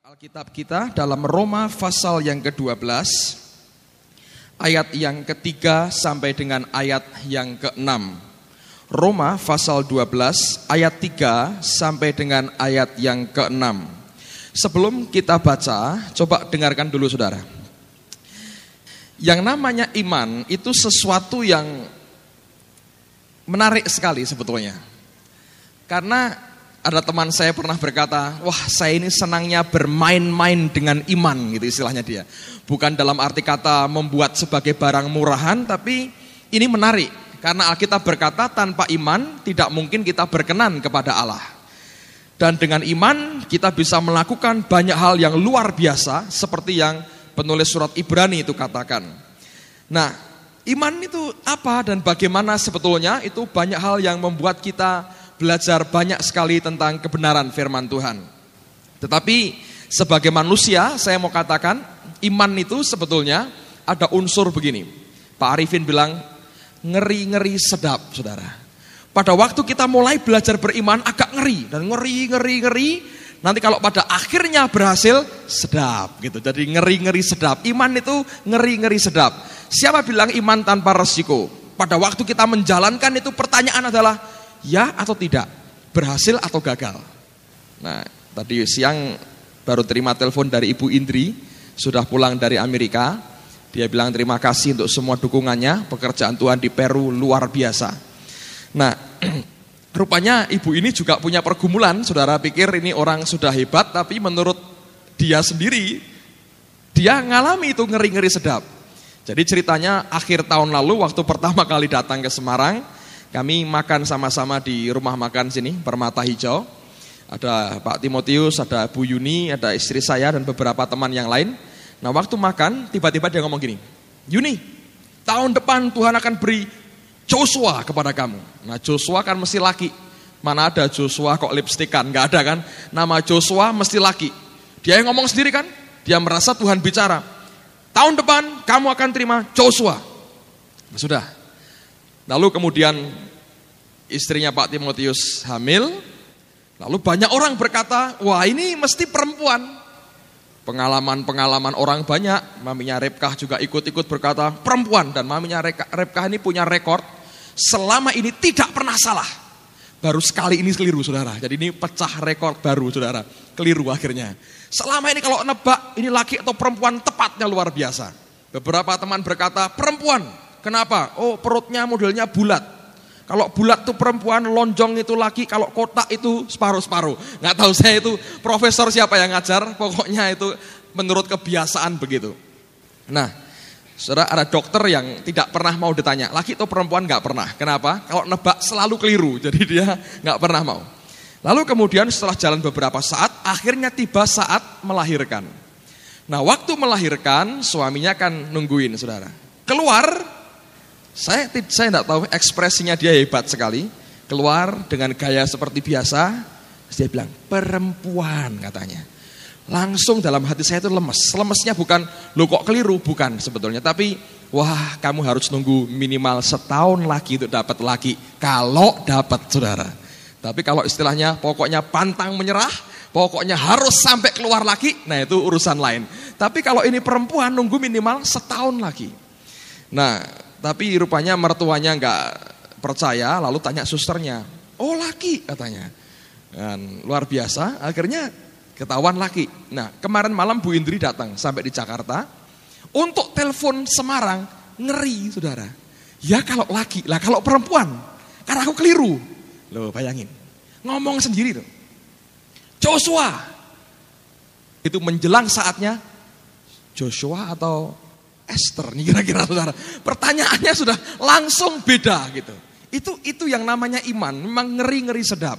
Alkitab kita dalam Roma pasal yang ke-12, ayat yang ketiga sampai dengan ayat yang ke-6. Roma pasal 12, ayat 3 sampai dengan ayat yang ke-6. Sebelum kita baca, coba dengarkan dulu saudara. Yang namanya iman itu sesuatu yang menarik sekali sebetulnya. Karena ada teman saya pernah berkata, wah saya ini senangnya bermain-main dengan iman gitu istilahnya dia. Bukan dalam arti kata membuat sebagai barang murahan, tapi ini menarik. Karena Alkitab berkata tanpa iman tidak mungkin kita berkenan kepada Allah. Dan dengan iman kita bisa melakukan banyak hal yang luar biasa seperti yang penulis surat Ibrani itu katakan. Nah, iman itu apa dan bagaimana sebetulnya itu banyak hal yang membuat kita belajar banyak sekali tentang kebenaran firman Tuhan. Tetapi sebagai manusia saya mau katakan iman itu sebetulnya ada unsur begini. Pak Arifin bilang ngeri-ngeri sedap saudara. Pada waktu kita mulai belajar beriman agak ngeri dan ngeri. Nanti kalau pada akhirnya berhasil sedap gitu. Jadi ngeri-ngeri sedap. Iman itu ngeri-ngeri sedap. Siapa bilang iman tanpa resiko? Pada waktu kita menjalankan itu pertanyaan adalah ya atau tidak, berhasil atau gagal. Nah, tadi siang baru terima telepon dari Ibu Indri, sudah pulang dari Amerika. Dia bilang terima kasih untuk semua dukungannya, pekerjaan Tuhan di Peru luar biasa. Nah, rupanya ibu ini juga punya pergumulan. Saudara pikir ini orang sudah hebat, tapi menurut dia sendiri, dia ngalami itu ngeri-ngeri sedap. Jadi ceritanya akhir tahun lalu waktu pertama kali datang ke Semarang, kami makan sama-sama di rumah makan sini, Permata Hijau. Ada Pak Timotius, ada Bu Yuni, ada istri saya dan beberapa teman yang lain. Nah waktu makan, tiba-tiba dia ngomong gini, Yuni, tahun depan Tuhan akan beri Joshua kepada kamu. Nah Joshua kan mesti laki. Mana ada Joshua kok lipstikan, gak ada kan. Nama Joshua mesti laki. Dia yang ngomong sendiri kan, dia merasa Tuhan bicara. Tahun depan kamu akan terima Joshua. Nah, sudah. Lalu kemudian istrinya Pak Timotius hamil. Lalu banyak orang berkata, wah ini mesti perempuan. Pengalaman orang banyak. Maminya Rebkah juga ikut-ikut berkata perempuan. Dan maminya Rebkah ini punya rekor. Selama ini tidak pernah salah. Baru sekali ini keliru saudara. Jadi ini pecah rekor baru saudara. Keliru akhirnya. Selama ini kalau nebak ini laki atau perempuan tepatnya luar biasa. Beberapa teman berkata perempuan. Kenapa? Oh perutnya modelnya bulat. Kalau bulat itu perempuan, lonjong itu laki, kalau kotak itu separuh-separuh. Nggak tahu saya itu profesor siapa yang ngajar, pokoknya itu menurut kebiasaan begitu. Nah, saudara ada dokter yang tidak pernah mau ditanya, laki atau perempuan nggak pernah. Kenapa? Kalau nebak selalu keliru, jadi dia nggak pernah mau. Lalu kemudian setelah jalan beberapa saat, akhirnya tiba saat melahirkan. Nah waktu melahirkan, suaminya kan nungguin saudara. Keluar. Saya tidak tahu ekspresinya dia hebat sekali. Keluar dengan gaya seperti biasa. Dia bilang perempuan katanya. Langsung dalam hati saya itu lemes. Lemesnya bukan lo kok keliru, bukan sebetulnya. Tapi wah kamu harus nunggu minimal setahun lagi untuk dapat laki. Kalau dapat saudara. Tapi kalau istilahnya pokoknya pantang menyerah. Pokoknya harus sampai keluar laki. Nah itu urusan lain. Tapi kalau ini perempuan nunggu minimal setahun lagi. Nah tapi rupanya mertuanya nggak percaya, lalu tanya susternya, oh laki katanya. Dan luar biasa, akhirnya ketahuan laki. Nah kemarin malam Bu Indri datang sampai di Jakarta, untuk telepon Semarang, ngeri saudara. Ya kalau laki, lah kalau perempuan, karena aku keliru. Loh bayangin, ngomong sendiri tuh. Joshua, itu menjelang saatnya, Joshua atau Esther nih kira-kira saudara. Pertanyaannya sudah langsung beda gitu. Itu yang namanya iman. Memang ngeri-ngeri sedap.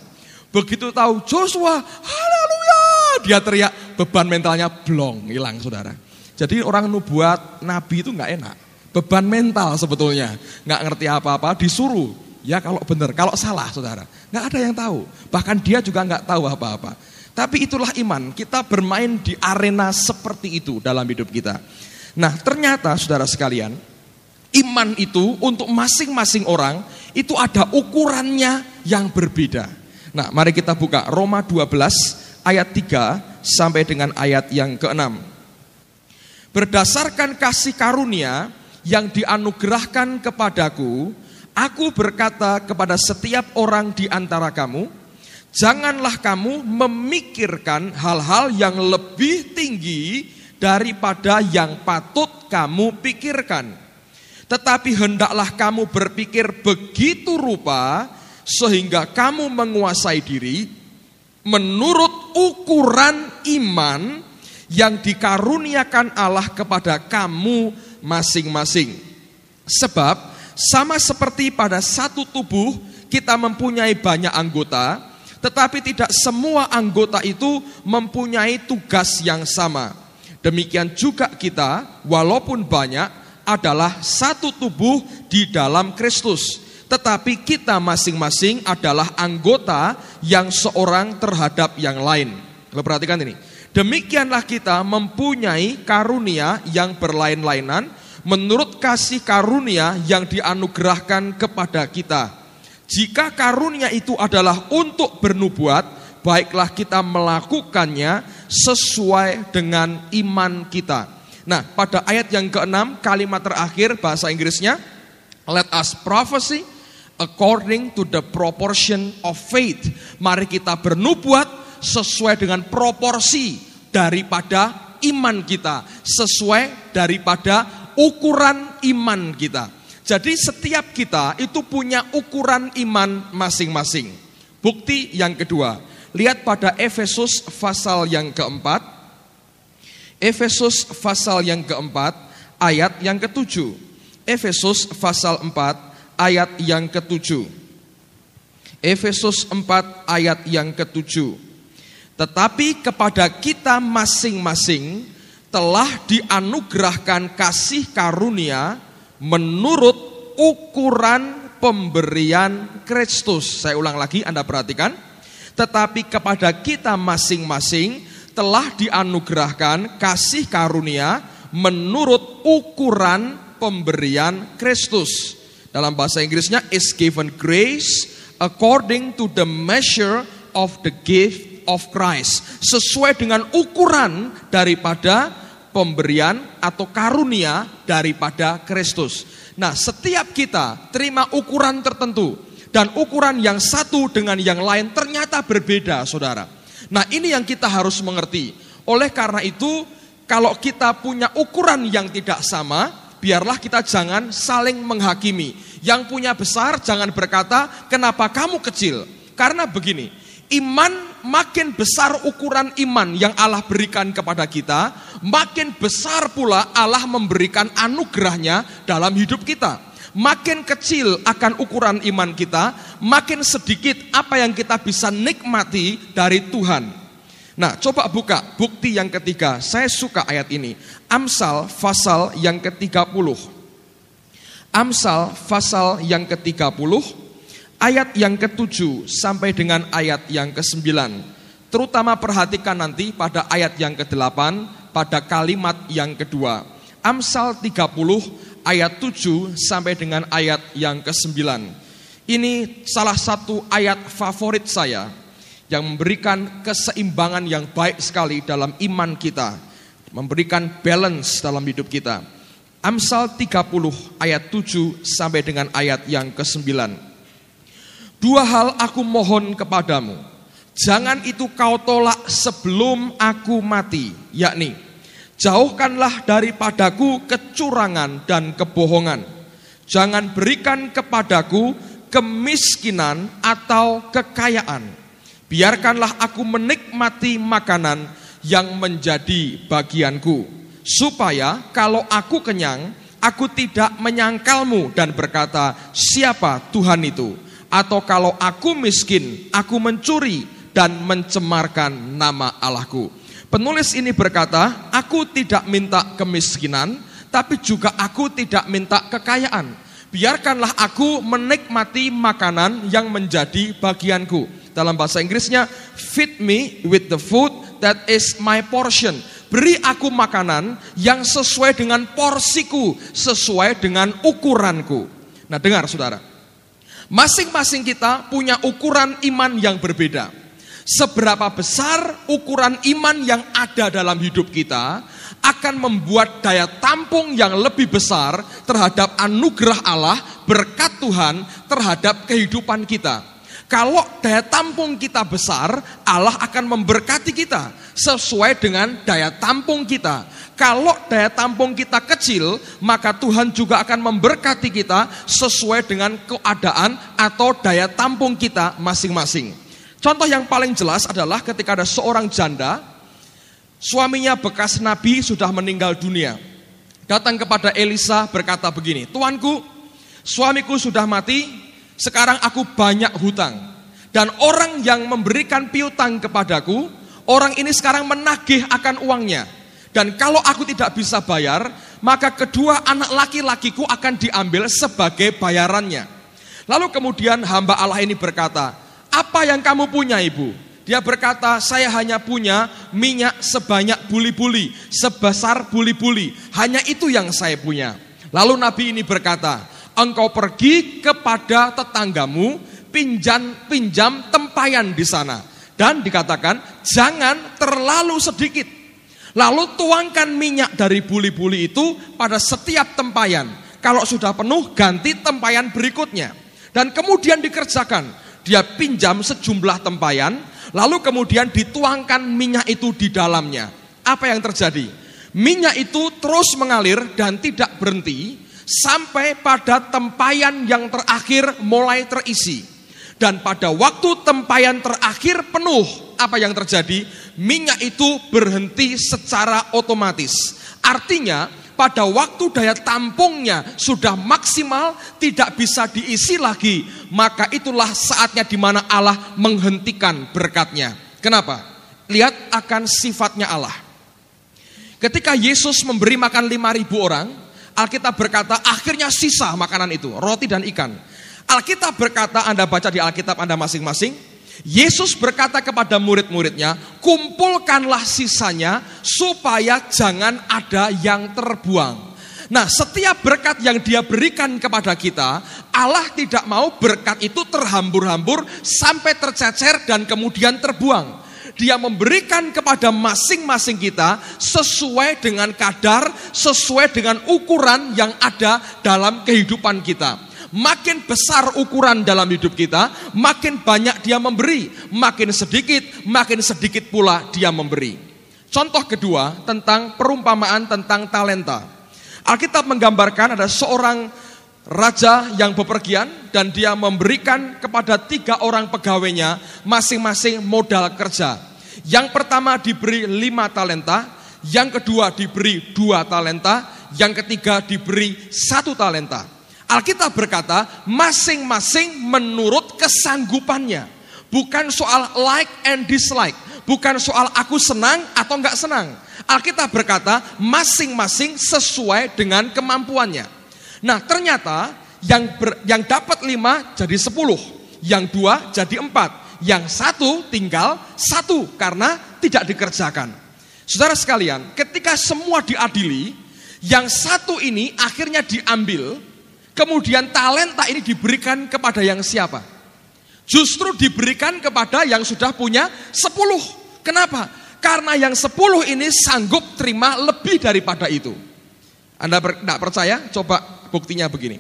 Begitu tahu Joshua, haleluya, dia teriak, beban mentalnya blong, hilang saudara. Jadi orang nubuat, nabi itu gak enak. Beban mental sebetulnya. Gak ngerti apa-apa, disuruh. Ya kalau benar, kalau salah saudara. Gak ada yang tahu. Bahkan dia juga gak tahu apa-apa. Tapi itulah iman. Kita bermain di arena seperti itu dalam hidup kita. Nah ternyata saudara sekalian, iman itu untuk masing-masing orang itu ada ukurannya yang berbeda. Nah mari kita buka Roma 12 ayat 3 sampai dengan ayat yang ke-6. Berdasarkan kasih karunia yang dianugerahkan kepadaku, aku berkata kepada setiap orang di antara kamu, janganlah kamu memikirkan hal-hal yang lebih tinggi daripada yang patut kamu pikirkan. Tetapi hendaklah kamu berpikir begitu rupa sehingga kamu menguasai diri menurut ukuran iman yang dikaruniakan Allah kepada kamu masing-masing. Sebab sama seperti pada satu tubuh kita mempunyai banyak anggota, tetapi tidak semua anggota itu mempunyai tugas yang sama. Demikian juga kita, walaupun banyak, adalah satu tubuh di dalam Kristus. Tetapi kita masing-masing adalah anggota yang seorang terhadap yang lain. Lo perhatikan ini. Demikianlah kita mempunyai karunia yang berlain-lainan menurut kasih karunia yang dianugerahkan kepada kita. Jika karunia itu adalah untuk bernubuat, baiklah kita melakukannya sesuai dengan iman kita. Nah, pada ayat yang ke-6, kalimat terakhir bahasa Inggrisnya, let us prophesy according to the proportion of faith. Mari kita bernubuat sesuai dengan proporsi daripada iman kita, sesuai daripada ukuran iman kita. Jadi setiap kita itu punya ukuran iman masing-masing. Bukti yang kedua, lihat pada Efesus pasal yang keempat. Efesus pasal yang keempat, ayat yang ke-7. Efesus pasal 4, ayat yang ke-7. Efesus 4, ayat yang ke-7. Tetapi kepada kita masing-masing telah dianugerahkan kasih karunia menurut ukuran pemberian Kristus. Saya ulang lagi, Anda perhatikan. Tetapi kepada kita masing-masing telah dianugerahkan kasih karunia menurut ukuran pemberian Kristus. Dalam bahasa Inggrisnya, is given grace according to the measure of the gift of Christ. Sesuai dengan ukuran daripada pemberian atau karunia daripada Kristus. Nah, setiap kita terima ukuran tertentu. Dan ukuran yang satu dengan yang lain ternyata berbeda, saudara. Nah, ini yang kita harus mengerti. Oleh karena itu, kalau kita punya ukuran yang tidak sama, biarlah kita jangan saling menghakimi. Yang punya besar jangan berkata, kenapa kamu kecil? Karena begini, iman makin besar ukuran iman yang Allah berikan kepada kita, makin besar pula Allah memberikan anugerahnya dalam hidup kita. Makin kecil akan ukuran iman kita, makin sedikit apa yang kita bisa nikmati dari Tuhan. Nah, coba buka bukti yang ketiga. Saya suka ayat ini. Amsal pasal yang ke-30. Amsal pasal yang ke-30, ayat yang ke-7 sampai dengan ayat yang ke-9. Terutama perhatikan nanti pada ayat yang ke-8, pada kalimat yang kedua. Amsal 30 ayat 7 sampai dengan ayat yang ke-9. Ini salah satu ayat favorit saya yang memberikan keseimbangan yang baik sekali dalam iman kita, memberikan balance dalam hidup kita. Amsal 30 ayat 7 sampai dengan ayat yang ke-9. Dua hal aku mohon kepadamu, jangan itu kau tolak sebelum aku mati, yakni jauhkanlah daripadaku kecurangan dan kebohongan. Jangan berikan kepadaku kemiskinan atau kekayaan. Biarkanlah aku menikmati makanan yang menjadi bagianku. Supaya kalau aku kenyang, aku tidak menyangkalmu dan berkata, siapa Tuhan itu? Atau kalau aku miskin, aku mencuri dan mencemarkan nama Allahku. Penulis ini berkata, aku tidak minta kemiskinan, tapi juga aku tidak minta kekayaan. Biarkanlah aku menikmati makanan yang menjadi bagianku. Dalam bahasa Inggrisnya, feed me with the food that is my portion. Beri aku makanan yang sesuai dengan porsiku, sesuai dengan ukuranku. Nah, dengar saudara, masing-masing kita punya ukuran iman yang berbeda. Seberapa besar ukuran iman yang ada dalam hidup kita akan membuat daya tampung yang lebih besar terhadap anugerah Allah, berkat Tuhan terhadap kehidupan kita. Kalau daya tampung kita besar, Allah akan memberkati kita sesuai dengan daya tampung kita. Kalau daya tampung kita kecil, maka Tuhan juga akan memberkati kita sesuai dengan keadaan atau daya tampung kita masing-masing. Contoh yang paling jelas adalah ketika ada seorang janda, suaminya bekas nabi sudah meninggal dunia. Datang kepada Elisa berkata begini, "Tuanku, suamiku sudah mati, sekarang aku banyak hutang. Dan orang yang memberikan piutang kepadaku, orang ini sekarang menagih akan uangnya. Dan kalau aku tidak bisa bayar, maka kedua anak laki-lakiku akan diambil sebagai bayarannya." Lalu kemudian hamba Allah ini berkata, "Apa yang kamu punya, ibu?" Dia berkata, "Saya hanya punya minyak sebanyak buli-buli, sebesar buli-buli. Hanya itu yang saya punya." Lalu nabi ini berkata, "Engkau pergi kepada tetanggamu, pinjam tempayan di sana." Dan dikatakan, "Jangan terlalu sedikit. Lalu tuangkan minyak dari buli-buli itu pada setiap tempayan. Kalau sudah penuh, ganti tempayan berikutnya." Dan kemudian dikerjakan. Dia pinjam sejumlah tempayan, lalu kemudian dituangkan minyak itu di dalamnya. Apa yang terjadi? Minyak itu terus mengalir dan tidak berhenti sampai pada tempayan yang terakhir mulai terisi. Dan pada waktu tempayan terakhir penuh, apa yang terjadi? Minyak itu berhenti secara otomatis. Artinya, pada waktu daya tampungnya sudah maksimal, tidak bisa diisi lagi, maka itulah saatnya di mana Allah menghentikan berkatnya. Kenapa? Lihat akan sifatnya Allah. Ketika Yesus memberi makan 5.000 orang, Alkitab berkata akhirnya sisa makanan itu, roti dan ikan. Alkitab berkata, Anda baca di Alkitab Anda masing-masing, Yesus berkata kepada murid-muridnya, "Kumpulkanlah sisanya supaya jangan ada yang terbuang." Nah, setiap berkat yang Dia berikan kepada kita, Allah tidak mau berkat itu terhambur-hambur sampai tercecer dan kemudian terbuang. Dia memberikan kepada masing-masing kita sesuai dengan kadar, sesuai dengan ukuran yang ada dalam kehidupan kita. Makin besar ukuran dalam hidup kita, makin banyak Dia memberi. Makin sedikit pula Dia memberi. Contoh kedua tentang perumpamaan tentang talenta. Alkitab menggambarkan ada seorang raja yang bepergian dan dia memberikan kepada 3 orang pegawainya masing-masing modal kerja. Yang pertama diberi 5 talenta, yang kedua diberi 2 talenta, yang ketiga diberi 1 talenta. Alkitab berkata masing-masing menurut kesanggupannya. Bukan soal like and dislike, bukan soal aku senang atau enggak senang. Alkitab berkata masing-masing sesuai dengan kemampuannya. Nah, ternyata yang dapat 5 jadi 10, yang 2 jadi 4, yang 1 tinggal 1 karena tidak dikerjakan. Saudara sekalian, ketika semua diadili, yang 1 ini akhirnya diambil. Kemudian talenta ini diberikan kepada yang siapa? Justru diberikan kepada yang sudah punya 10. Kenapa? Karena yang 10 ini sanggup terima lebih daripada itu. Anda tidak percaya? Coba buktinya begini.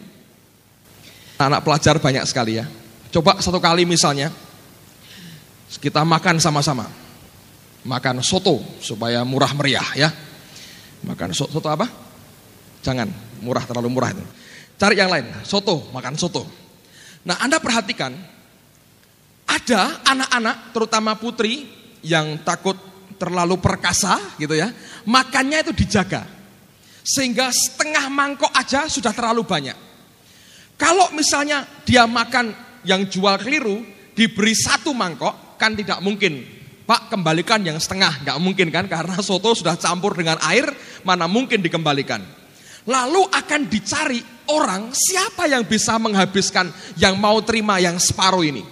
Anak pelajar banyak sekali ya. Coba satu kali misalnya, kita makan sama-sama. Makan soto supaya murah meriah ya. Makan soto apa? Jangan, terlalu murah itu. Cari yang lain, soto, makan soto. Nah, Anda perhatikan, ada anak-anak, terutama putri, yang takut terlalu perkasa gitu ya, makannya itu dijaga. Sehingga setengah mangkok aja sudah terlalu banyak. Kalau misalnya dia makan yang jual keliru, diberi 1 mangkok, kan tidak mungkin. Pak, kembalikan yang setengah, nggak mungkin kan, karena soto sudah campur dengan air, mana mungkin dikembalikan. Lalu akan dicari orang siapa yang bisa menghabiskan, yang mau terima yang separuh ini.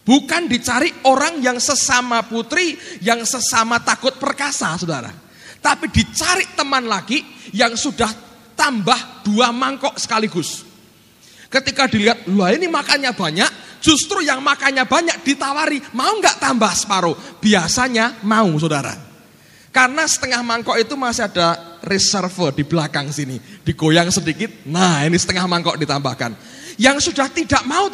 Bukan dicari orang yang sesama putri, yang sesama takut perkasa, saudara. Tapi dicari teman lagi yang sudah tambah 2 mangkok sekaligus. Ketika dilihat, wah ini makannya banyak, Justru yang makannya banyak ditawari, mau nggak tambah separuh? Biasanya mau, saudara. Karena setengah mangkok itu masih ada reserve di belakang sini. Digoyang sedikit, nah ini setengah mangkok ditambahkan. Yang sudah tidak mau,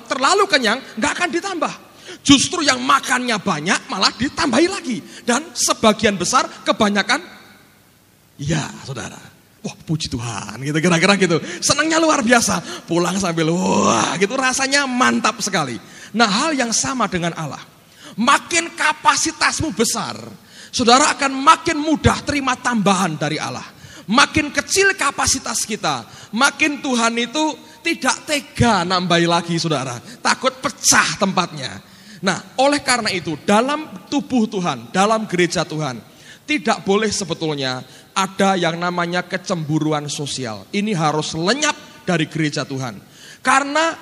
terlalu kenyang, nggak akan ditambah. Justru yang makannya banyak malah ditambahi lagi. Dan sebagian besar, kebanyakan, ya saudara. Wah, puji Tuhan, gitu kira-kira gitu. Senangnya luar biasa. Pulang sambil wah, gitu rasanya mantap sekali. Nah, hal yang sama dengan Allah. Makin kapasitasmu besar, saudara akan makin mudah terima tambahan dari Allah. Makin kecil kapasitas kita, makin Tuhan itu tidak tega nambahi lagi, saudara. Takut pecah tempatnya. Nah, oleh karena itu, dalam tubuh Tuhan, dalam gereja Tuhan, tidak boleh sebetulnya ada yang namanya kecemburuan sosial. Ini harus lenyap dari gereja Tuhan. Karena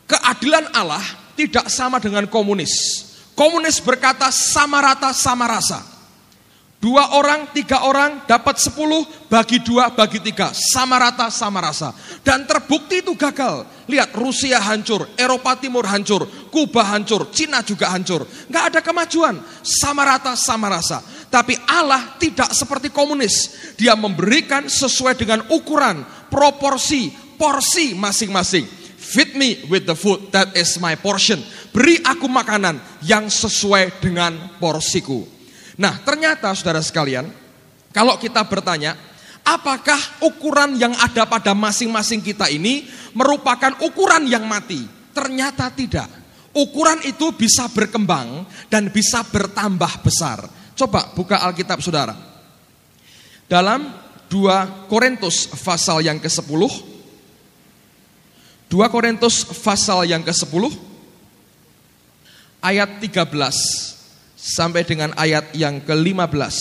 keadilan Allah tidak sama dengan komunis. Komunis berkata sama rata sama rasa. 2 orang, 3 orang dapat 10, bagi 2, bagi 3. Sama rata, sama rasa. Dan terbukti itu gagal. Lihat, Rusia hancur, Eropa Timur hancur, Kuba hancur, Cina juga hancur. Nggak ada kemajuan. Sama rata, sama rasa. Tapi Allah tidak seperti komunis. Dia memberikan sesuai dengan ukuran, proporsi, porsi masing-masing. Feed me with the food, that is my portion. Beri aku makanan yang sesuai dengan porsiku. Nah, ternyata saudara sekalian, kalau kita bertanya, apakah ukuran yang ada pada masing-masing kita ini merupakan ukuran yang mati? Ternyata tidak. Ukuran itu bisa berkembang dan bisa bertambah besar. Coba buka Alkitab saudara. Dalam 2 Korintus pasal yang ke-10. 2 Korintus pasal yang ke-10 ayat 13 sampai dengan ayat yang ke-15.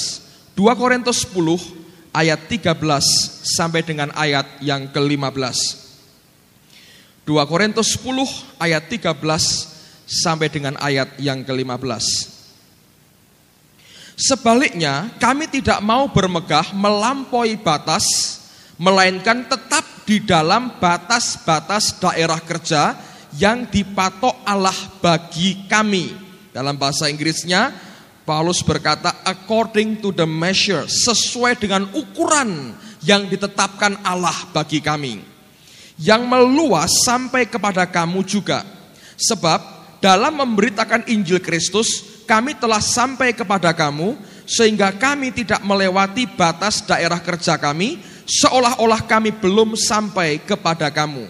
2 Korintus 10 ayat 13 sampai dengan ayat yang ke-15. 2 Korintus 10 ayat 13 sampai dengan ayat yang ke-15. Sebaliknya, kami tidak mau bermegah melampaui batas, melainkan tetap di dalam batas-batas daerah kerja yang dipatok Allah bagi kami. Dalam bahasa Inggrisnya, Paulus berkata, according to the measure, sesuai dengan ukuran yang ditetapkan Allah bagi kami, yang meluas sampai kepada kamu juga. Sebab dalam memberitakan Injil Kristus, kami telah sampai kepada kamu, sehingga kami tidak melewati batas daerah kerja kami, seolah-olah kami belum sampai kepada kamu.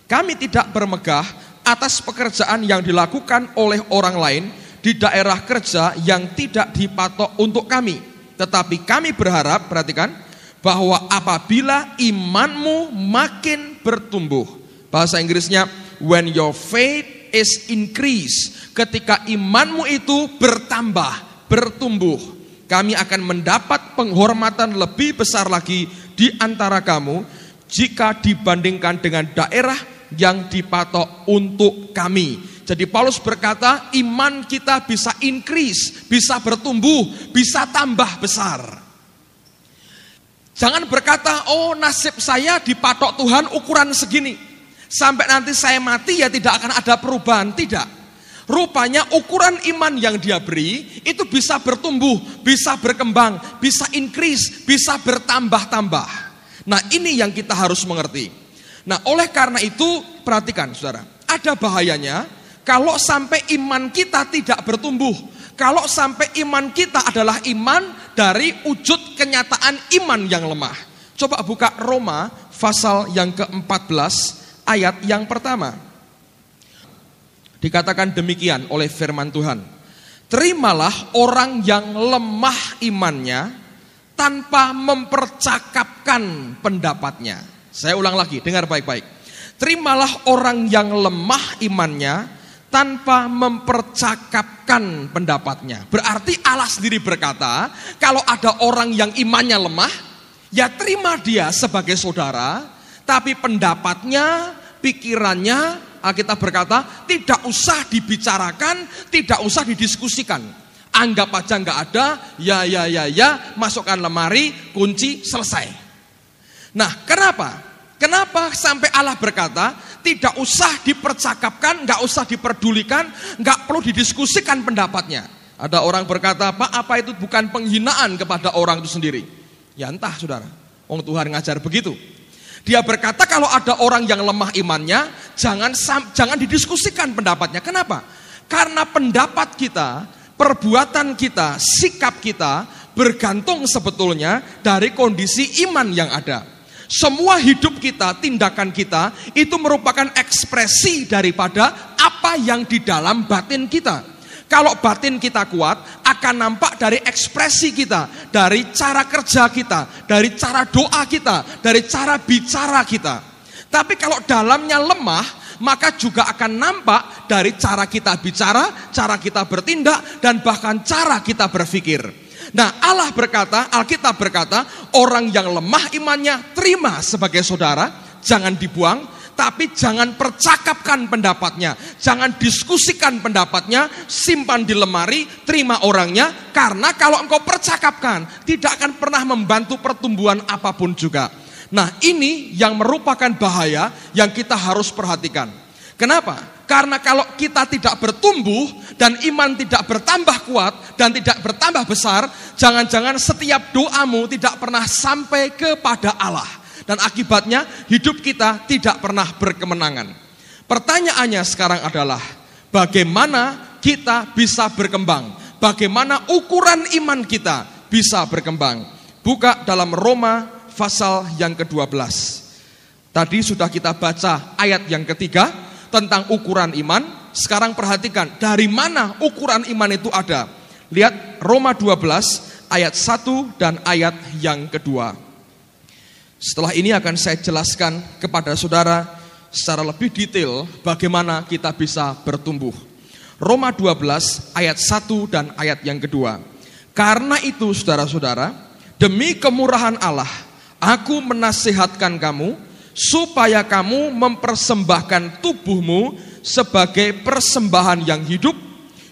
Kami tidak bermegah atas pekerjaan yang dilakukan oleh orang lain di daerah kerja yang tidak dipatok untuk kami. Tetapi kami berharap, perhatikan, bahwa apabila imanmu makin bertumbuh. Bahasa Inggrisnya, when your faith is increase. Ketika imanmu itu bertambah, bertumbuh, kami akan mendapat penghormatan lebih besar lagi di antara kamu jika dibandingkan dengan daerah yang dipatok untuk kami. Jadi Paulus berkata, iman kita bisa increase, bisa bertumbuh, bisa tambah besar. Jangan berkata, oh nasib saya dipatok Tuhan ukuran segini, sampai nanti saya mati ya tidak akan ada perubahan. Tidak. Rupanya ukuran iman yang dia beri itu bisa bertumbuh, bisa berkembang, bisa increase, bisa bertambah-tambah. Nah, ini yang kita harus mengerti. Nah, oleh karena itu perhatikan saudara, ada bahayanya kalau sampai iman kita tidak bertumbuh, kalau sampai iman kita adalah iman dari wujud kenyataan iman yang lemah. Coba buka Roma pasal yang ke-14 ayat yang pertama. Dikatakan demikian oleh firman Tuhan. Terimalah orang yang lemah imannya tanpa mempercakapkan pendapatnya. Saya ulang lagi, dengar baik-baik. Terimalah orang yang lemah imannya tanpa mempercakapkan pendapatnya. Berarti Allah sendiri berkata, kalau ada orang yang imannya lemah, ya terima dia sebagai saudara, tapi pendapatnya, pikirannya, Alkitab berkata, tidak usah dibicarakan, tidak usah didiskusikan. Anggap aja nggak ada, ya, masukkan lemari, kunci, selesai. Nah, kenapa? Kenapa sampai Allah berkata, tidak usah dipercakapkan, nggak usah diperdulikan, nggak perlu didiskusikan pendapatnya. Ada orang berkata, Pak, apa itu bukan penghinaan kepada orang itu sendiri? Ya entah saudara, Tuhan ngajar begitu. Dia berkata kalau ada orang yang lemah imannya, jangan didiskusikan pendapatnya. Kenapa? Karena pendapat kita, perbuatan kita, sikap kita bergantung sebetulnya dari kondisi iman yang ada. Semua hidup kita, tindakan kita itu merupakan ekspresi daripada apa yang di dalam batin kita. Kalau batin kita kuat, akan nampak dari ekspresi kita, dari cara kerja kita, dari cara doa kita, dari cara bicara kita. Tapi kalau dalamnya lemah, maka juga akan nampak dari cara kita bicara, cara kita bertindak, dan bahkan cara kita berpikir. Nah, Allah berkata, Alkitab berkata, orang yang lemah imannya terima sebagai saudara, jangan dibuang. Tapi jangan percakapkan pendapatnya, jangan diskusikan pendapatnya, simpan di lemari, terima orangnya. Karena kalau engkau percakapkan, tidak akan pernah membantu pertumbuhan apapun juga. Nah, ini yang merupakan bahaya yang kita harus perhatikan. Kenapa? Karena kalau kita tidak bertumbuh dan iman tidak bertambah kuat dan tidak bertambah besar, jangan-jangan setiap doamu tidak pernah sampai kepada Allah. Dan akibatnya hidup kita tidak pernah berkemenangan. Pertanyaannya sekarang adalah, bagaimana kita bisa berkembang? Bagaimana ukuran iman kita bisa berkembang? Buka dalam Roma pasal yang ke-12. Tadi sudah kita baca ayat yang ketiga tentang ukuran iman. Sekarang perhatikan dari mana ukuran iman itu ada. Lihat Roma 12 ayat 1 dan ayat yang kedua. Setelah ini akan saya jelaskan kepada saudara secara lebih detail bagaimana kita bisa bertumbuh. Roma 12 ayat 1 dan ayat yang kedua. Karena itu saudara-saudara, demi kemurahan Allah, aku menasihatkan kamu supaya kamu mempersembahkan tubuhmu sebagai persembahan yang hidup,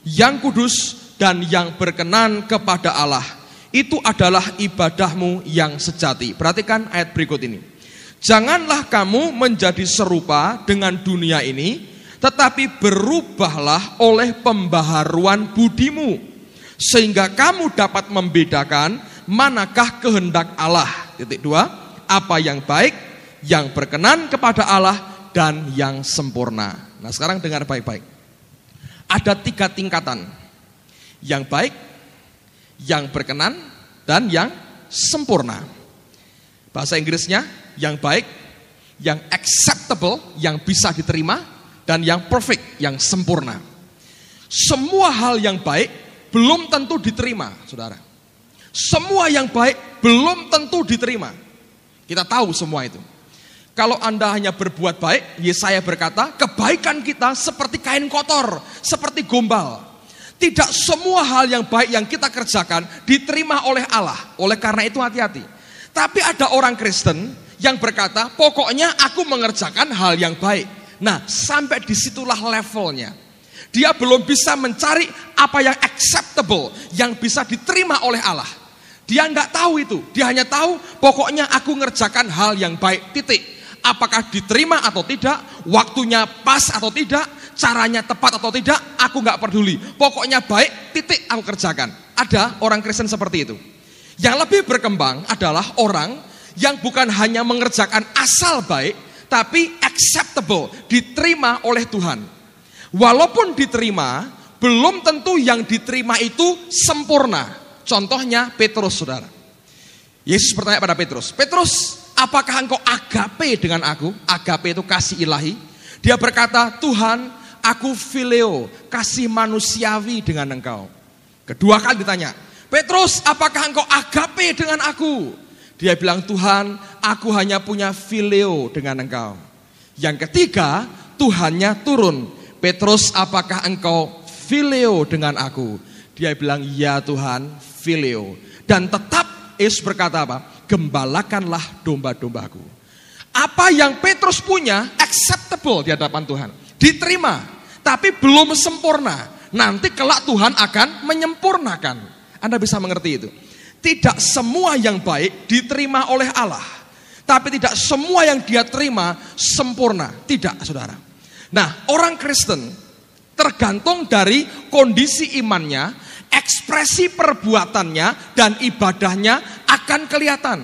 yang kudus, dan yang berkenan kepada Allah. Itu adalah ibadahmu yang sejati. Perhatikan ayat berikut ini. Janganlah kamu menjadi serupa dengan dunia ini, tetapi berubahlah oleh pembaharuan budimu, sehingga kamu dapat membedakan manakah kehendak Allah. Titik 2, apa yang baik, yang berkenan kepada Allah, dan yang sempurna. Nah sekarang dengar baik-baik. Ada 3 tingkatan. Yang baik, yang berkenan, dan yang sempurna. Bahasa Inggrisnya, yang baik, yang acceptable, yang bisa diterima, dan yang perfect, yang sempurna. Semua hal yang baik belum tentu diterima, saudara. Semua yang baik belum tentu diterima. Kita tahu semua itu. Kalau Anda hanya berbuat baik, Yesaya berkata, kebaikan kita seperti kain kotor, seperti gombal. Tidak semua hal yang baik yang kita kerjakan diterima oleh Allah. Oleh karena itu hati-hati. Tapi ada orang Kristen yang berkata, pokoknya aku mengerjakan hal yang baik. Nah, sampai disitulah levelnya. Dia belum bisa mencari apa yang acceptable, yang bisa diterima oleh Allah. Dia nggak tahu itu. Dia hanya tahu, pokoknya aku ngerjakan hal yang baik, titik. Apakah diterima atau tidak, waktunya pas atau tidak, caranya tepat atau tidak, aku gak peduli. Pokoknya baik, titik aku kerjakan. Ada orang Kristen seperti itu. Yang lebih berkembang adalah orang yang bukan hanya mengerjakan asal baik, tapi acceptable, diterima oleh Tuhan. Walaupun diterima, belum tentu yang diterima itu sempurna. Contohnya Petrus, saudara. Yesus bertanya pada Petrus, Petrus, apakah engkau agape dengan aku? Agape itu kasih ilahi. Dia berkata, Tuhan, aku phileo, kasih manusiawi dengan engkau. Kedua kali ditanya, Petrus, apakah engkau agape dengan aku? Dia bilang, Tuhan, aku hanya punya phileo dengan engkau. Yang ketiga, Tuhannya turun. Petrus, apakah engkau phileo dengan aku? Dia bilang, ya Tuhan, phileo. Dan tetap Yesus berkata apa? Gembalakanlah domba-dombaku. Apa yang Petrus punya acceptable di hadapan Tuhan, diterima, tapi belum sempurna. Nanti kelak Tuhan akan menyempurnakan. Anda bisa mengerti itu. Tidak semua yang baik diterima oleh Allah, tapi tidak semua yang dia terima sempurna. Tidak, saudara. Nah, orang Kristen tergantung dari kondisi imannya, ekspresi perbuatannya, dan ibadahnya akan kelihatan.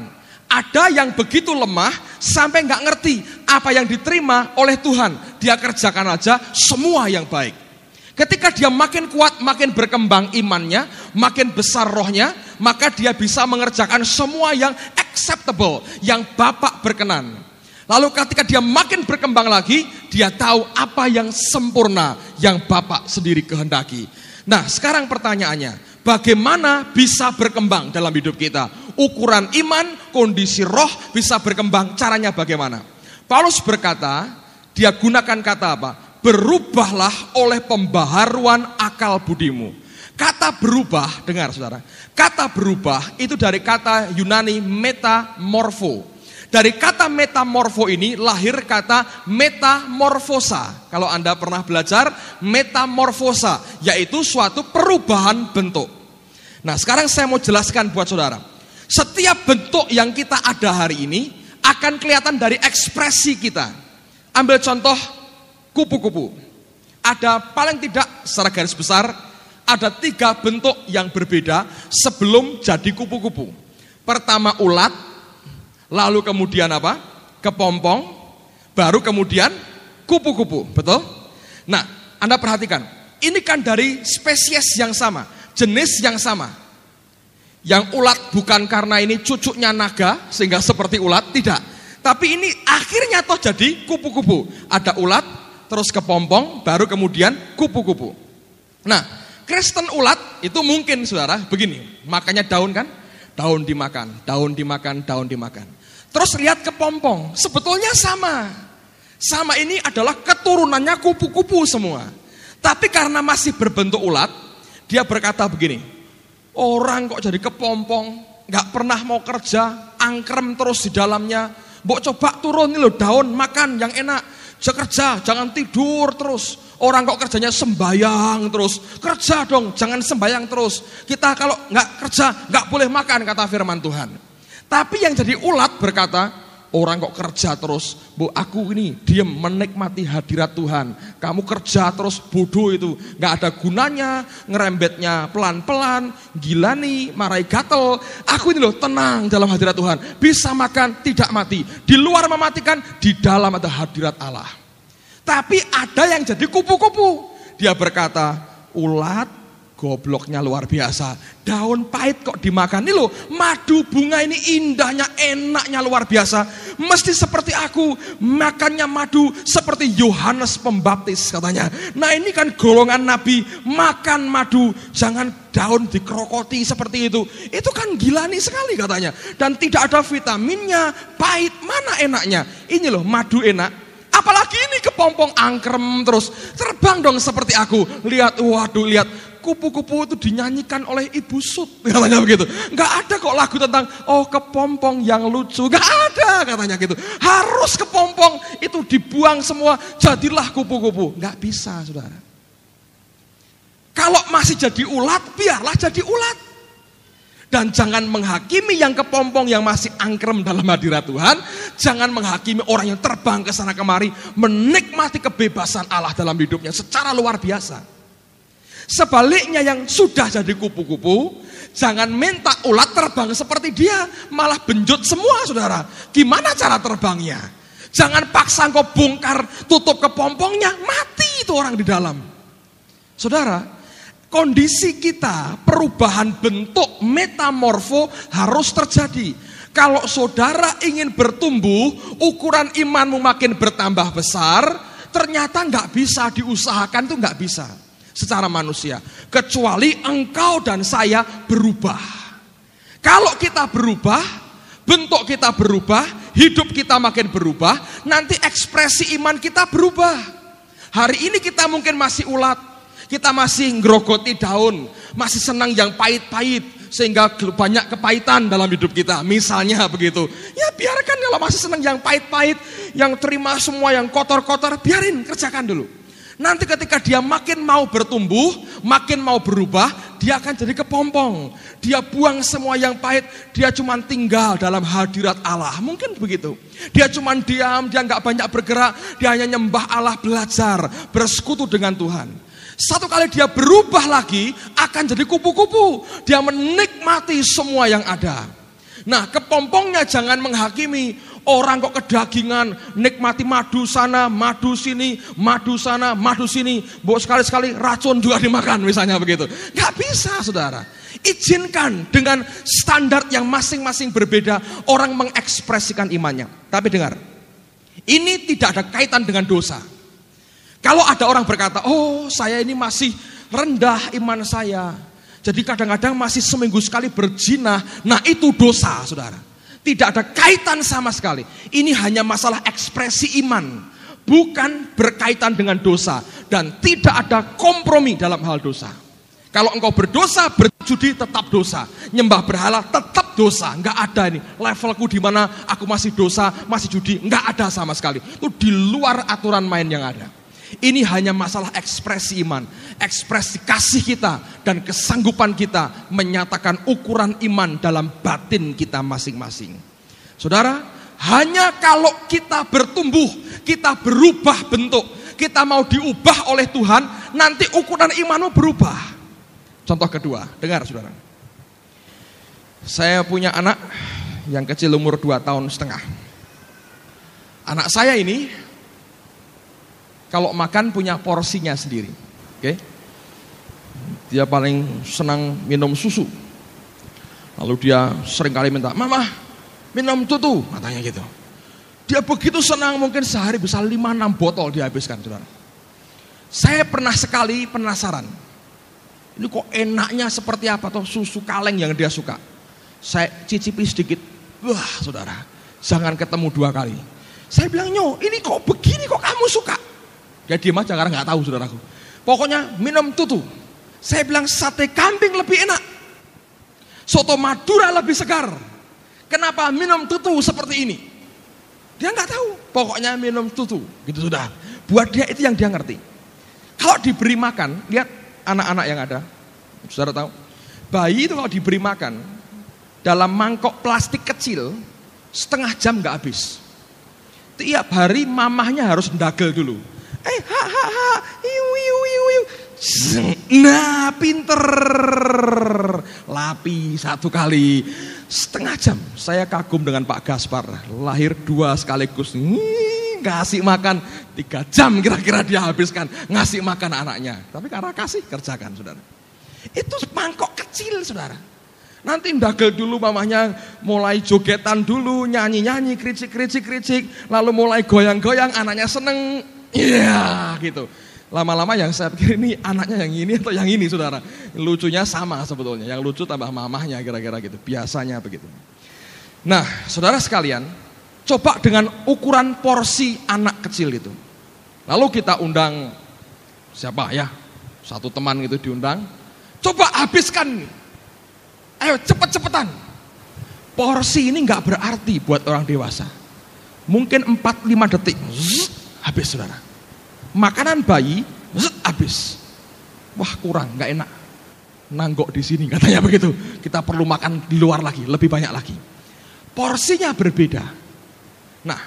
Ada yang begitu lemah sampai nggak ngerti apa yang diterima oleh Tuhan. Dia kerjakan aja semua yang baik. Ketika dia makin kuat, makin berkembang imannya, makin besar rohnya, maka dia bisa mengerjakan semua yang acceptable, yang Bapak berkenan. Lalu ketika dia makin berkembang lagi, dia tahu apa yang sempurna, yang Bapak sendiri kehendaki. Nah, sekarang pertanyaannya, bagaimana bisa berkembang dalam hidup kita? Ukuran iman, kondisi roh bisa berkembang, caranya bagaimana? Paulus berkata, dia gunakan kata apa? Berubahlah oleh pembaharuan akal budimu. Kata berubah, dengar saudara, kata berubah itu dari kata Yunani metamorfo. Dari kata metamorfo ini lahir kata metamorfosa. Kalau Anda pernah belajar metamorfosa, yaitu suatu perubahan bentuk. Nah, sekarang saya mau jelaskan buat saudara. Setiap bentuk yang kita ada hari ini akan kelihatan dari ekspresi kita. Ambil contoh kupu-kupu. Ada paling tidak secara garis besar ada 3 bentuk yang berbeda sebelum jadi kupu-kupu. Pertama ulat, lalu kemudian apa? Kepompong, baru kemudian kupu-kupu, betul? Nah, Anda perhatikan, ini kan dari spesies yang sama, jenis yang sama. Yang ulat bukan karena ini cucunya naga sehingga seperti ulat, tidak. Tapi ini akhirnya toh jadi kupu-kupu. Ada ulat, terus kepompong, baru kemudian kupu-kupu. Nah, Kristen ulat itu mungkin saudara begini, makanya daun kan? Daun dimakan, daun dimakan, daun dimakan. Terus lihat kepompong, sebetulnya sama. Sama ini adalah keturunannya kupu-kupu semua. Tapi karena masih berbentuk ulat, dia berkata begini, orang kok jadi kepompong, gak pernah mau kerja, angkrem terus di dalamnya. Mbok coba turun nih loh, daun makan yang enak. Kerja, jangan tidur terus. Orang kok kerjanya sembayang terus. Kerja dong, jangan sembayang terus. Kita kalau gak kerja, gak boleh makan, kata firman Tuhan. Tapi yang jadi ulat berkata, orang kok kerja terus, Bu, aku ini diem menikmati hadirat Tuhan. Kamu kerja terus, bodoh itu, gak ada gunanya, ngerembetnya pelan-pelan, gila nih, marahi gatel. Aku ini loh tenang dalam hadirat Tuhan, bisa makan, tidak mati. Di luar mematikan, di dalam ada hadirat Allah. Tapi ada yang jadi kupu-kupu. Dia berkata, ulat gobloknya luar biasa. Daun pahit kok dimakan. Ini loh, madu bunga ini indahnya, enaknya luar biasa. Mesti seperti aku, makannya madu seperti Yohanes Pembaptis katanya. Nah ini kan golongan nabi, makan madu, jangan daun dikrokoti seperti itu. Itu kan gilani sekali katanya. Dan tidak ada vitaminnya, pahit, mana enaknya. Ini loh, madu enak. Apalagi ini kepompong angkrem terus. Terbang dong seperti aku. Lihat, waduh, lihat. Kupu-kupu itu dinyanyikan oleh Ibu Sut, katanya begitu. Gak ada kok lagu tentang oh kepompong yang lucu, gak ada katanya gitu. Harus kepompong itu dibuang semua, jadilah kupu-kupu. Gak bisa saudara. Kalau masih jadi ulat, biarlah jadi ulat. Dan jangan menghakimi yang kepompong yang masih angkrem dalam hadirat Tuhan. Jangan menghakimi orang yang terbang ke sana kemari, menikmati kebebasan Allah dalam hidupnya secara luar biasa. Sebaliknya yang sudah jadi kupu-kupu, jangan minta ulat terbang seperti dia, malah benjut semua saudara. Gimana cara terbangnya? Jangan paksa engkau bongkar tutup kepompongnya, mati itu orang di dalam. Saudara, kondisi kita, perubahan bentuk metamorfo harus terjadi. Kalau saudara ingin bertumbuh, ukuran imanmu makin bertambah besar, ternyata gak bisa diusahakan, itu gak bisa. Secara manusia, kecuali engkau dan saya berubah. Kalau kita berubah, bentuk kita berubah, hidup kita makin berubah, nanti ekspresi iman kita berubah. Hari ini kita mungkin masih ulat, kita masih ngerogoti daun, masih senang yang pahit-pahit, sehingga banyak kepahitan dalam hidup kita. Misalnya begitu, ya biarkan kalau masih senang yang pahit-pahit, yang terima semua yang kotor-kotor, biarin, kerjakan dulu. Nanti ketika dia makin mau bertumbuh, makin mau berubah, dia akan jadi kepompong. Dia buang semua yang pahit, dia cuma tinggal dalam hadirat Allah. Mungkin begitu. Dia cuma diam, dia nggak banyak bergerak, dia hanya nyembah Allah, belajar, bersekutu dengan Tuhan. Satu kali dia berubah lagi, akan jadi kupu-kupu. Dia menikmati semua yang ada. Nah, kepompongnya jangan menghakimi. Orang kok kedagingan, nikmati madu sana, madu sini, madu sana, madu sini. Bawa sekali-sekali racun juga dimakan misalnya begitu. Gak bisa saudara. Izinkan dengan standar yang masing-masing berbeda orang mengekspresikan imannya. Tapi dengar, ini tidak ada kaitan dengan dosa. Kalau ada orang berkata, oh saya ini masih rendah iman saya. Jadi kadang-kadang masih seminggu sekali berzina. Nah itu dosa saudara. Tidak ada kaitan sama sekali. Ini hanya masalah ekspresi iman. Bukan berkaitan dengan dosa. Dan tidak ada kompromi dalam hal dosa. Kalau engkau berdosa, berjudi tetap dosa. Nyembah berhala tetap dosa. Enggak ada ini. Levelku di mana aku masih dosa, masih judi. Enggak ada sama sekali. Itu di luar aturan main yang ada. Ini hanya masalah ekspresi iman. Ekspresi kasih kita dan kesanggupan kita menyatakan ukuran iman dalam batin kita masing-masing. Saudara, hanya kalau kita bertumbuh, kita berubah bentuk, kita mau diubah oleh Tuhan, nanti ukuran imanmu berubah. Contoh kedua, dengar saudara. Saya punya anak yang kecil umur 2,5 tahun. Anak saya ini kalau makan punya porsinya sendiri. Oke? Dia paling senang minum susu. Lalu dia sering kali minta, "Mama, minum tutu," katanya gitu. Dia begitu senang, mungkin sehari bisa 5-6 botol dihabiskan, saudara. Saya pernah sekali penasaran. Ini kok enaknya seperti apa toh susu kaleng yang dia suka. Saya cicipi sedikit. Wah, saudara, jangan ketemu 2 kali. Saya bilang, "Nyo, ini kok begini kok kamu suka?" Dia diam aja karena gak tahu saudaraku. Pokoknya minum tutu. Saya bilang sate kambing lebih enak. Soto Madura lebih segar. Kenapa minum tutu seperti ini? Dia gak tahu. Pokoknya minum tutu. Gitu sudah. Buat dia itu yang dia ngerti. Kalau diberi makan, lihat anak-anak yang ada. Saudara tahu? Bayi itu kalau diberi makan dalam mangkok plastik kecil, setengah jam gak habis. Tiap hari mamahnya harus ndagel dulu. Nah, pinter. Lapi 1 kali setengah jam. Saya kagum dengan Pak Gaspar. Lahir 2 sekaligus. Ngasih makan 3 jam kira-kira dia habiskan ngasih makan anaknya. Tapi karena kasih kerjakan saudara. Itu mangkok kecil saudara. Nanti ndagel dulu mamahnya, mulai jogetan dulu, nyanyi-nyanyi, kricik. Lalu mulai goyang-goyang, anaknya seneng. Iya gitu. Lama-lama yang saya pikir ini anaknya yang ini atau yang ini saudara. Lucunya sama sebetulnya. Yang lucu tambah mamahnya kira-kira gitu. Biasanya begitu. Nah saudara sekalian, coba dengan ukuran porsi anak kecil itu. Lalu kita undang siapa ya? Satu teman gitu diundang. Coba habiskan. Ayo cepet-cepetan. Porsi ini gak berarti buat orang dewasa. Mungkin 4-5 detik. Habis saudara. Makanan bayi habis. Wah kurang, nggak enak. Nanggok di sini katanya begitu. Kita perlu makan di luar lagi, lebih banyak lagi. Porsinya berbeda. Nah,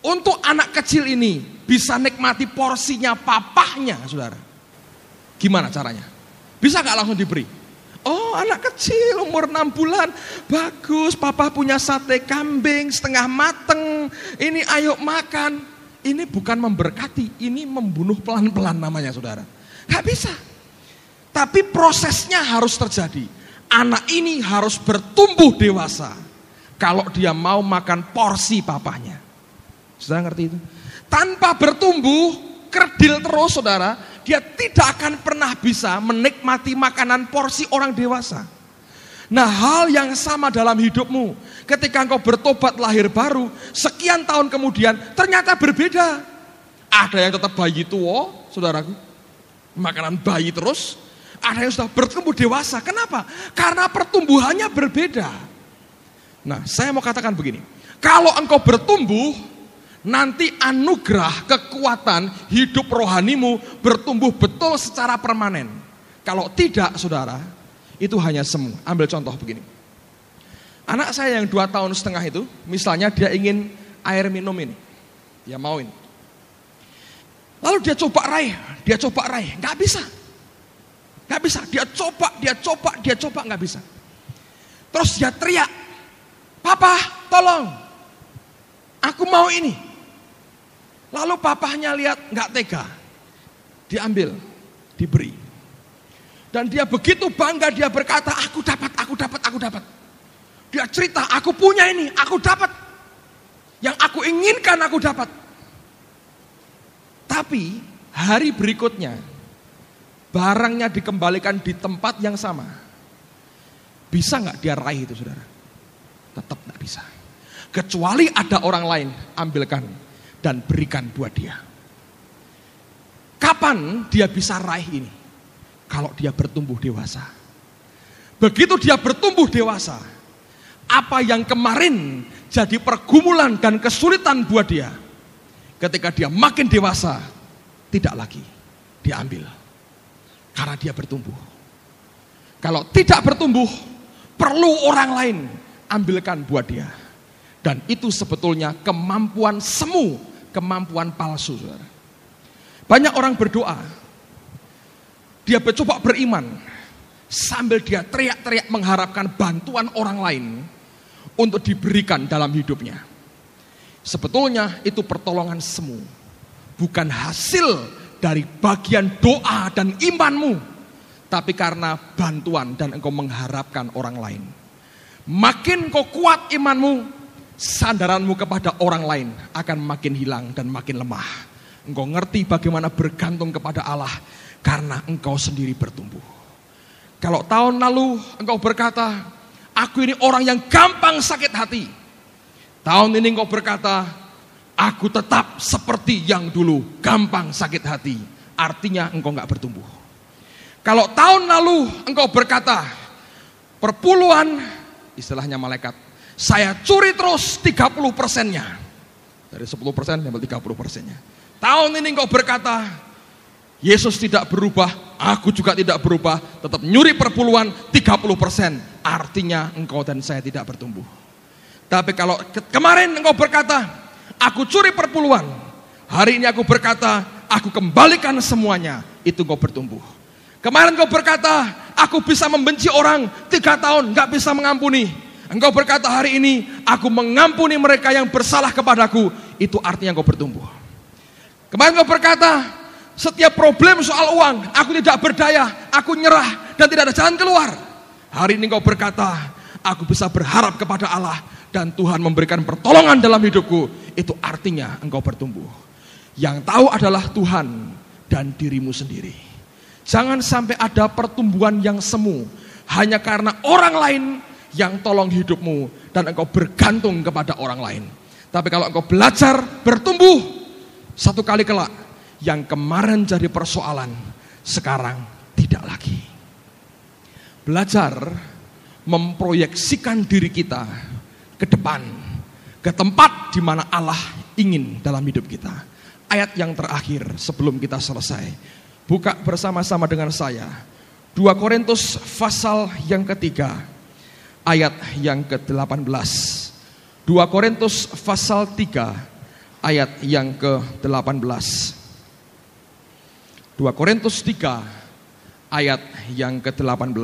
untuk anak kecil ini bisa nikmati porsinya papahnya, saudara. Gimana caranya? Bisa nggak langsung diberi? Oh, anak kecil umur 6 bulan, bagus. Papa punya sate kambing setengah mateng. Ini ayo makan. Ini bukan memberkati, ini membunuh pelan-pelan namanya saudara. Gak bisa. Tapi prosesnya harus terjadi. Anak ini harus bertumbuh dewasa. Kalau dia mau makan porsi papanya. Saudara ngerti itu? Tanpa bertumbuh, kerdil terus saudara, dia tidak akan pernah bisa menikmati makanan porsi orang dewasa. Nah hal yang sama dalam hidupmu. Ketika engkau bertobat lahir baru, sekian tahun kemudian ternyata berbeda. Ada yang tetap bayi tua, saudaraku. Makanan bayi terus. Ada yang sudah bertumbuh dewasa. Kenapa? Karena pertumbuhannya berbeda. Nah saya mau katakan begini. Kalau engkau bertumbuh, nanti anugerah, kekuatan, hidup rohanimu bertumbuh betul secara permanen. Kalau tidak saudara, Itu hanya semu. Ambil contoh begini. Anak saya yang 2 tahun setengah itu, misalnya dia ingin air minum ini. Dia mau ini. Lalu dia coba raih. Nggak bisa. Dia coba, nggak bisa. Terus dia teriak, "Papa, tolong. Aku mau ini." Lalu papahnya lihat, nggak tega. Diambil, diberi. Dan dia begitu bangga, dia berkata, aku dapat. Dia cerita, aku punya ini, aku dapat. Yang aku inginkan, aku dapat. Tapi hari berikutnya, barangnya dikembalikan di tempat yang sama. Bisa nggak dia raih itu, saudara? Tetap nggak bisa. Kecuali ada orang lain, ambilkan dan berikan buat dia. Kapan dia bisa raih ini? Kalau dia bertumbuh dewasa. Begitu dia bertumbuh dewasa, apa yang kemarin jadi pergumulan dan kesulitan buat dia, ketika dia makin dewasa, tidak lagi diambil. Karena dia bertumbuh. Kalau tidak bertumbuh, perlu orang lain ambilkan buat dia. Dan itu sebetulnya kemampuan semu, kemampuan palsu, saudara. Banyak orang berdoa, dia mencoba beriman, sambil dia teriak-teriak mengharapkan bantuan orang lain untuk diberikan dalam hidupnya. Sebetulnya itu pertolongan semu, bukan hasil dari bagian doa dan imanmu, tapi karena bantuan dan engkau mengharapkan orang lain. Makin kau kuat imanmu, sandaranmu kepada orang lain akan makin hilang dan makin lemah. Engkau ngerti bagaimana bergantung kepada Allah karena engkau sendiri bertumbuh. Kalau tahun lalu engkau berkata, aku ini orang yang gampang sakit hati. Tahun ini engkau berkata, aku tetap seperti yang dulu, gampang sakit hati. Artinya engkau gak bertumbuh. Kalau tahun lalu engkau berkata, perpuluhan, istilahnya malaikat, saya curi terus 30%-nya. Dari 10% ambil 30%-nya. Tahun ini engkau berkata, Yesus tidak berubah, aku juga tidak berubah, tetap nyuri perpuluhan 30%. Artinya engkau dan saya tidak bertumbuh. Tapi kalau kemarin engkau berkata, aku curi perpuluhan, hari ini aku berkata, aku kembalikan semuanya, itu engkau bertumbuh. Kemarin engkau berkata, aku bisa membenci orang 3 tahun, gak bisa mengampuni. Engkau berkata hari ini, aku mengampuni mereka yang bersalah kepadaku, itu artinya engkau bertumbuh. Kemarin engkau berkata, setiap problem soal uang, aku tidak berdaya, aku nyerah dan tidak ada jalan keluar. Hari ini engkau berkata, aku bisa berharap kepada Allah dan Tuhan memberikan pertolongan dalam hidupku. Itu artinya engkau bertumbuh. Yang tahu adalah Tuhan dan dirimu sendiri. Jangan sampai ada pertumbuhan yang semu hanya karena orang lain yang tolong hidupmu dan engkau bergantung kepada orang lain. Tapi kalau engkau belajar bertumbuh, satu kali kelak yang kemarin jadi persoalan, sekarang tidak lagi. Belajar memproyeksikan diri kita ke depan, ke tempat di mana Allah ingin dalam hidup kita. Ayat yang terakhir sebelum kita selesai, buka bersama-sama dengan saya 2 Korintus pasal yang ketiga, ayat yang ke-18. 2 Korintus pasal 3 ayat yang ke-18. 2 Korintus 3 ayat yang ke-18.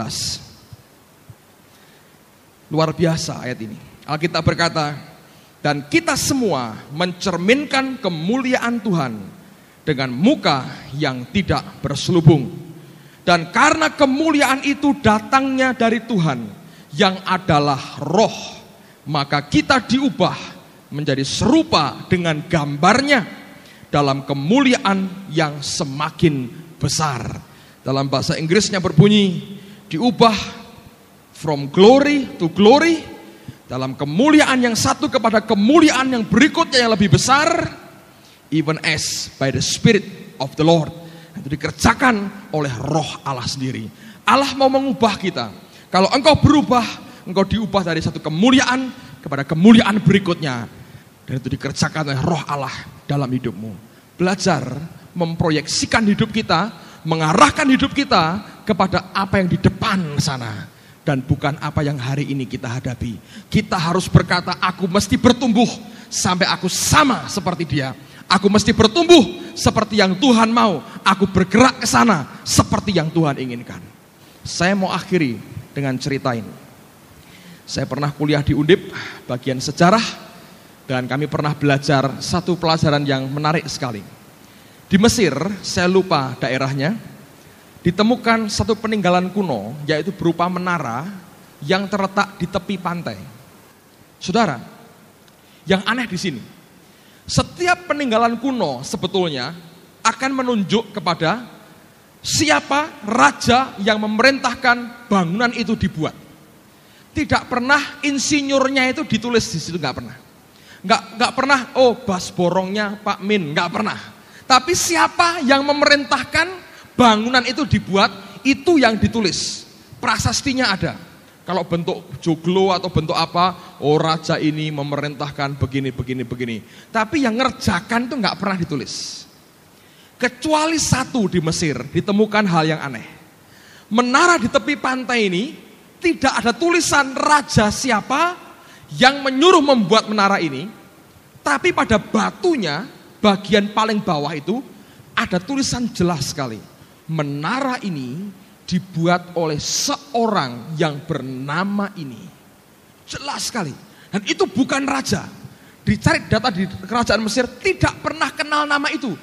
Luar biasa ayat ini. Alkitab berkata, dan kita semua mencerminkan kemuliaan Tuhan dengan muka yang tidak berselubung. Dan karena kemuliaan itu datangnya dari Tuhan yang adalah roh, maka kita diubah menjadi serupa dengan gambarnya dalam kemuliaan yang semakin besar. Dalam bahasa Inggrisnya berbunyi, diubah from glory to glory, dalam kemuliaan yang satu kepada kemuliaan yang berikutnya yang lebih besar, even as by the Spirit of the Lord. Itu dikerjakan oleh roh Allah sendiri. Allah mau mengubah kita. Kalau engkau berubah, engkau diubah dari satu kemuliaan kepada kemuliaan berikutnya. Dan itu dikerjakan oleh roh Allah dalam hidupmu. Belajar memproyeksikan hidup kita, mengarahkan hidup kita kepada apa yang di depan sana. Dan bukan apa yang hari ini kita hadapi. Kita harus berkata, aku mesti bertumbuh sampai aku sama seperti dia. Aku mesti bertumbuh seperti yang Tuhan mau. Aku bergerak ke sana seperti yang Tuhan inginkan. Saya mau akhiri dengan cerita ini. Saya pernah kuliah di Undip, bagian sejarah. Dan kami pernah belajar satu pelajaran yang menarik sekali. Di Mesir, saya lupa daerahnya, ditemukan satu peninggalan kuno, yaitu berupa menara yang terletak di tepi pantai. Saudara, yang aneh di sini, setiap peninggalan kuno sebetulnya akan menunjuk kepada siapa raja yang memerintahkan bangunan itu dibuat. Tidak pernah insinyurnya itu ditulis di situ, nggak pernah. Nggak pernah, oh bas borongnya Pak Min, nggak pernah. Tapi siapa yang memerintahkan bangunan itu dibuat, itu yang ditulis. Prasastinya ada. Kalau bentuk joglo atau bentuk apa, oh raja ini memerintahkan begini. Tapi yang ngerjakan itu nggak pernah ditulis. Kecuali satu di Mesir, ditemukan hal yang aneh. Menara di tepi pantai ini, tidak ada tulisan raja siapa yang menyuruh membuat menara ini. Tapi pada batunya, bagian paling bawah itu, ada tulisan jelas sekali. Menara ini dibuat oleh seorang yang bernama ini. Jelas sekali. Dan itu bukan raja. Dicari data di kerajaan Mesir, tidak pernah kenal nama itu.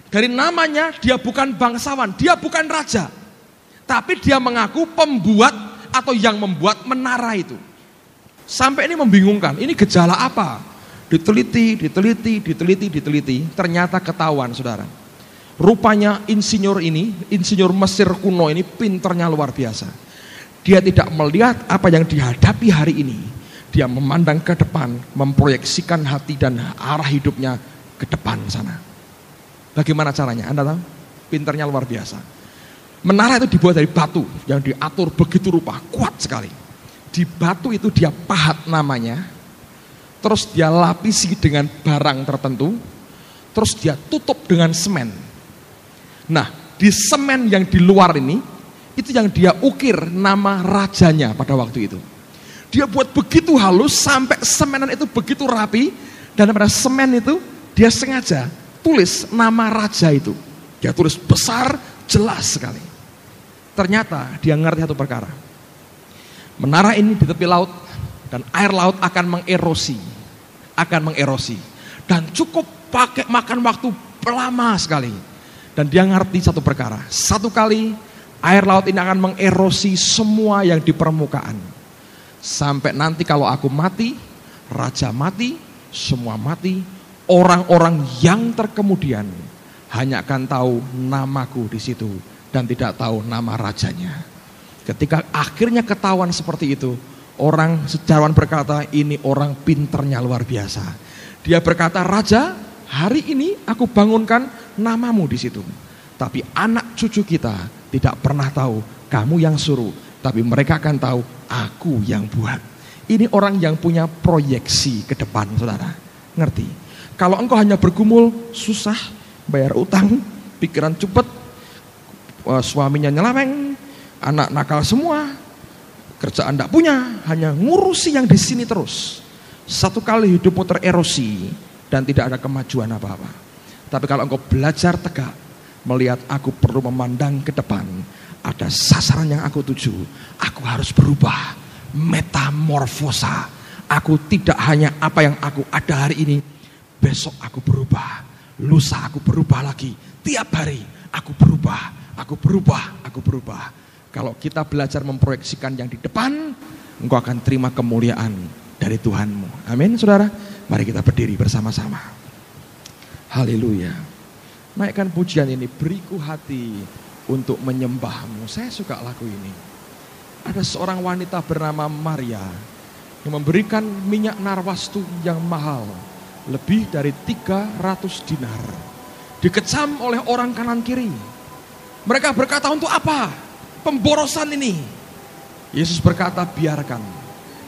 Dari namanya, dia bukan bangsawan, dia bukan raja. Tapi dia mengaku pembuat atau yang membuat menara itu. Sampai ini membingungkan, ini gejala apa? Diteliti, ternyata ketahuan saudara. Rupanya insinyur Mesir kuno ini pinternya luar biasa. Dia tidak melihat apa yang dihadapi hari ini. Dia memandang ke depan, memproyeksikan hati dan arah hidupnya ke depan sana. Bagaimana caranya? Anda tahu? Pinternya luar biasa. Menara itu dibuat dari batu yang diatur begitu rupa, kuat sekali. Di batu itu dia pahat namanya, terus dia lapisi dengan barang tertentu, terus dia tutup dengan semen. Nah, di semen yang di luar ini, itu yang dia ukir nama rajanya pada waktu itu. Dia buat begitu halus sampai semenan itu begitu rapi, dan pada semen itu dia sengaja tulis nama raja itu. Dia tulis besar, jelas sekali. Ternyata dia ngerti satu perkara. Menara ini di tepi laut, dan air laut akan mengerosi. Dan cukup pakai makan waktu lama sekali. Dan dia ngerti satu perkara, satu kali air laut ini akan mengerosi semua yang di permukaan. Sampai nanti kalau aku mati, raja mati, semua mati, orang-orang yang terkemudian hanya akan tahu namaku di situ dan tidak tahu nama rajanya. Ketika akhirnya ketahuan seperti itu, orang sejarawan berkata, ini orang pinternya luar biasa. Dia berkata, raja, hari ini aku bangunkan namamu di situ. Tapi anak cucu kita tidak pernah tahu kamu yang suruh, tapi mereka akan tahu aku yang buat. Ini orang yang punya proyeksi ke depan, saudara. Ngerti? Kalau engkau hanya bergumul, susah, bayar utang, pikiran cepet, suaminya nyeleweng, anak nakal semua, kerjaan tidak punya, hanya ngurusi yang di sini terus. Satu kali hidupmu tererosi dan tidak ada kemajuan apa-apa. Tapi kalau engkau belajar tegak, melihat aku perlu memandang ke depan, ada sasaran yang aku tuju, aku harus berubah, metamorfosa. Aku tidak hanya apa yang aku ada hari ini, besok aku berubah, lusa aku berubah lagi, tiap hari aku berubah. Kalau kita belajar memproyeksikan yang di depan, engkau akan terima kemuliaan dari Tuhanmu. Amin, saudara. Mari kita berdiri bersama-sama. Haleluya. Naikkan pujian ini, beriku hati untuk menyembahmu. Saya suka lagu ini. Ada seorang wanita bernama Maria yang memberikan minyak narwastu yang mahal, lebih dari 300 dinar. Dikecam oleh orang kanan kiri. Mereka berkata, untuk apa pemborosan ini? Yesus berkata, biarkan.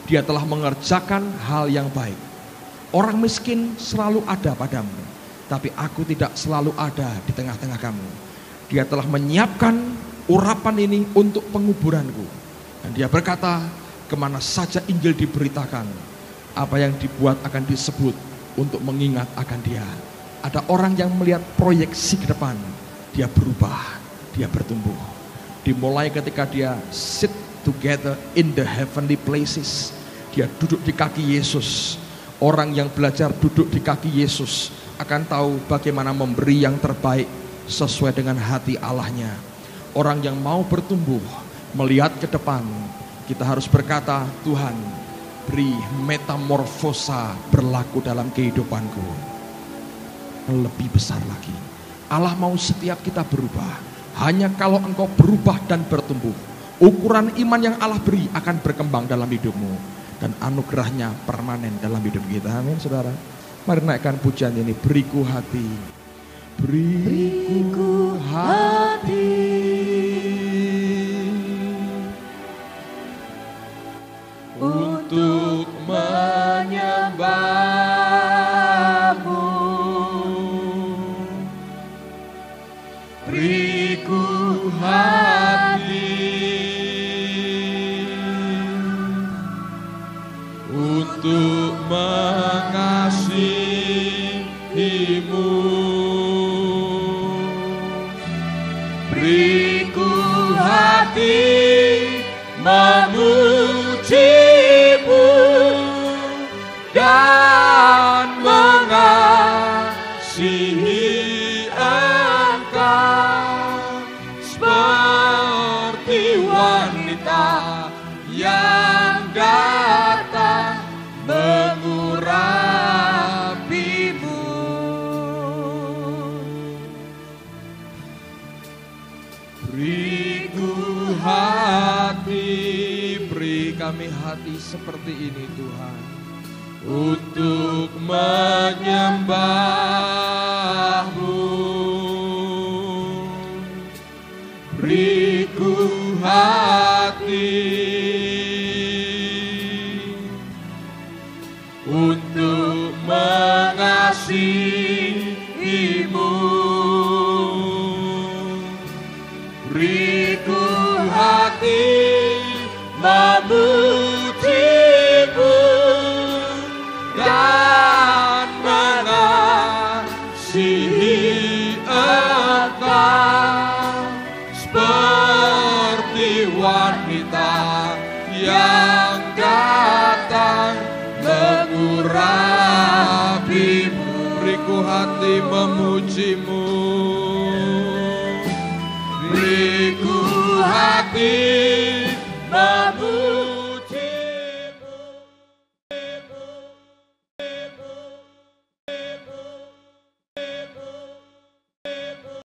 Dia telah mengerjakan hal yang baik. Orang miskin selalu ada padamu, tapi aku tidak selalu ada di tengah-tengah kamu. Dia telah menyiapkan urapan ini untuk penguburanku. Dan dia berkata, kemana saja Injil diberitakan, apa yang dibuat akan disebut untuk mengingat akan dia. Ada orang yang melihat proyeksi ke depan, dia berubah, dia bertumbuh. Dimulai ketika dia sit together in the heavenly places. Dia duduk di kaki Yesus. Orang yang belajar duduk di kaki Yesus akan tahu bagaimana memberi yang terbaik sesuai dengan hati Allahnya. Orang yang mau bertumbuh, melihat ke depan, kita harus berkata, Tuhan, beri metamorfosa berlaku dalam kehidupanku. Lebih besar lagi, Allah mau setiap kita berubah. Hanya kalau engkau berubah dan bertumbuh, ukuran iman yang Allah beri akan berkembang dalam hidupmu, dan anugerahnya permanen dalam hidup kita. Amin, saudara. Mari naikkan pujian ini. Beriku hati, beriku hati untuk menyembahmu. Beriku hati untuk mengasihimu. Beriku hati memujimu dan mengasihi Engkau seperti wanita yang datang mengurapimu. Beriku hati, beri kami hati seperti ini Tuhan, untuk menyembahmu. Beriku hati untuk mengasihimu. Beriku hati memujimu dan mengasihi Engkau seperti wanita yang datang mengurapimu. Beriku hati memujimu. Beriku hati